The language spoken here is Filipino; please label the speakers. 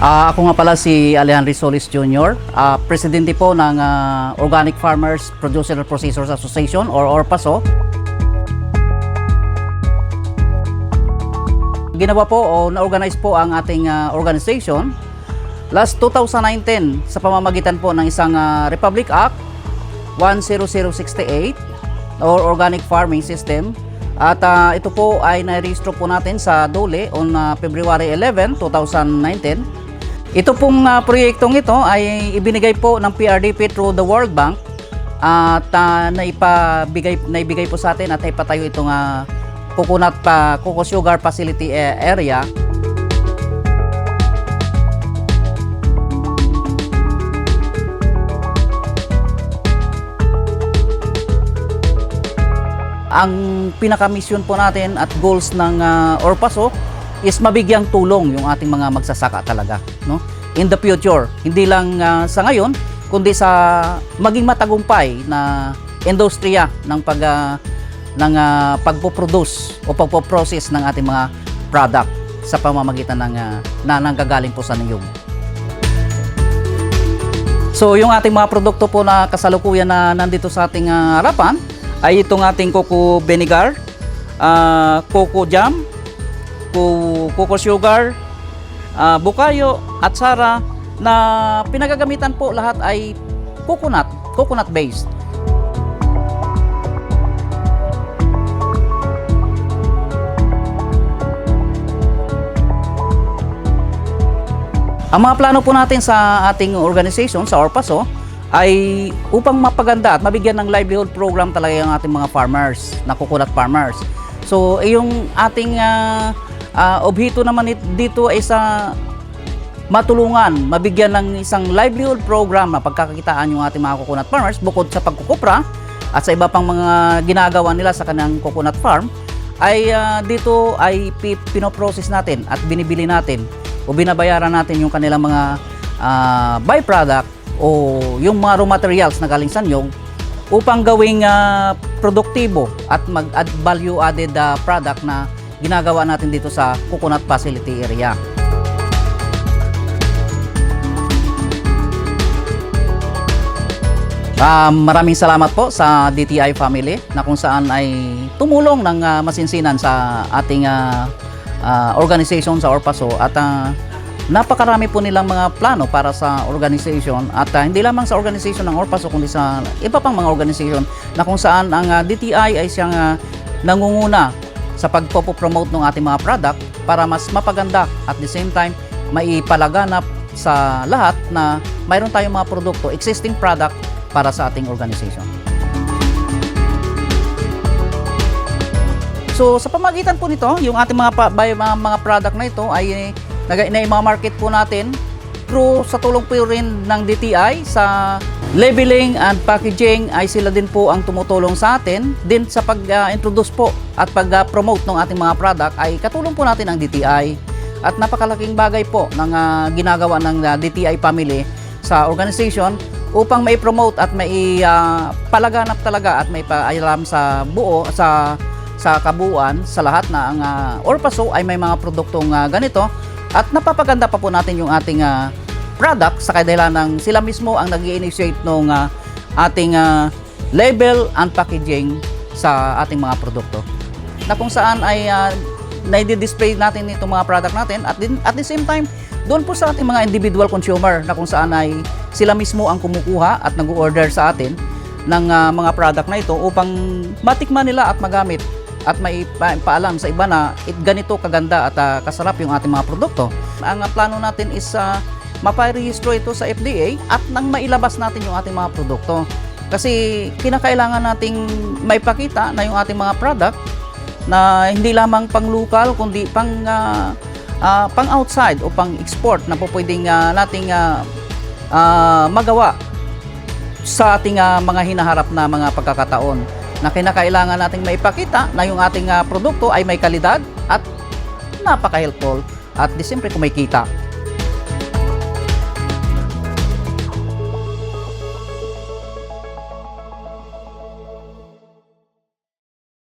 Speaker 1: Ako nga pala si Alejandro Solis Jr., presidente po ng Organic Farmers Producer and Processors Association or ORPASO. Ginawa po o na-organize po ang ating organization last 2019 sa pamamagitan po ng isang Republic Act 10068 or Organic Farming System. At ito po ay na-registro po natin sa DOLE on February 11, 2019. Ito pong proyektong ito ay ibinigay po ng PRDP through the World Bank at naibigay po sa atin at naipatayo itong cocoa sugar facility area. Ang pinaka-mission po natin at goals ng ORPASO is mabigyang tulong yung ating mga magsasaka talaga, no? In the future, hindi lang sa ngayon, kundi sa maging matagumpay na industriya ng pagpo-produce o pagpo-process ng ating mga product sa pamamagitan ng na nanggagaling po sa niyog. So yung ating mga produkto po na kasalukuyan na nandito sa ating harapan ay itong ating cocoa vinegar, cocoa jam, cocoa sugar, bukayo at sara na pinagagamitan po lahat ay coconut based. Ang mga plano po natin sa ating organization, sa ORPASO, ay upang mapaganda at mabigyan ng livelihood program talaga yung ating mga farmers, na coconut farmers. So, yung ating obhito naman dito ay sa matulungan, mabigyan ng isang livelihood program na pagkakakitaan yung ating mga coconut farmers bukod sa pagkukupra at sa iba pang mga ginagawa nila sa kanilang coconut farm ay dito ay pinoprocess natin at binibili natin o binabayaran natin yung kanilang mga byproduct o yung mga raw materials na galing sa niyog upang gawing produktibo at mag-add value added product na ginagawa natin dito sa coconut facility area. Maraming salamat po sa DTI family na kung saan ay tumulong ng masinsinan sa ating organization sa ORPASO at napakarami po nilang mga plano para sa organization at hindi lamang sa organization ng ORPASO kundi sa iba pang mga organization na kung saan ang DTI ay siyang nangunguna sa pagpopromote ng ating mga product para mas mapaganda at the same time maipalaganap sa lahat na mayroon tayong mga produkto, existing product para sa ating organization. So sa pamagitan po nito, yung ating mga product na ito ay na-market po natin through sa tulong po rin ng DTI sa labeling and packaging ay sila din po ang tumutulong sa atin. Din sa pag-introduce po at pag-promote ng ating mga product ay katulong po natin ang DTI. At napakalaking bagay po ng ginagawa ng DTI family sa organization upang mai-promote at mai-palaganap talaga at mai-paalam sa buo, sa kabuuan sa lahat na ang ORPASO ay may mga produktong ganito at napapaganda pa po natin yung ating product sa kadahilan ng sila mismo ang nag-i-initiate ng ating label and packaging sa ating mga produkto na kung saan ay na-display natin itong mga product natin at the same time doon po sa ating mga individual consumer na kung saan ay sila mismo ang kumukuha at nag-order sa atin ng mga product na ito upang matikman nila at magamit at may paalam sa iba na ganito kaganda at kasarap yung ating mga produkto. Ang plano natin is mapa-rehistro ito sa FDA at nang mailabas natin yung ating mga produkto. Kasi kinakailangan nating maipakita na yung ating mga product na hindi lamang pang local kundi pang outside o pang export na po pwedeng nating magawa sa ating mga hinaharap na mga pagkakataon na kinakailangan nating maipakita na yung ating produkto ay may kalidad at napaka-helpful at siyempre kumikita.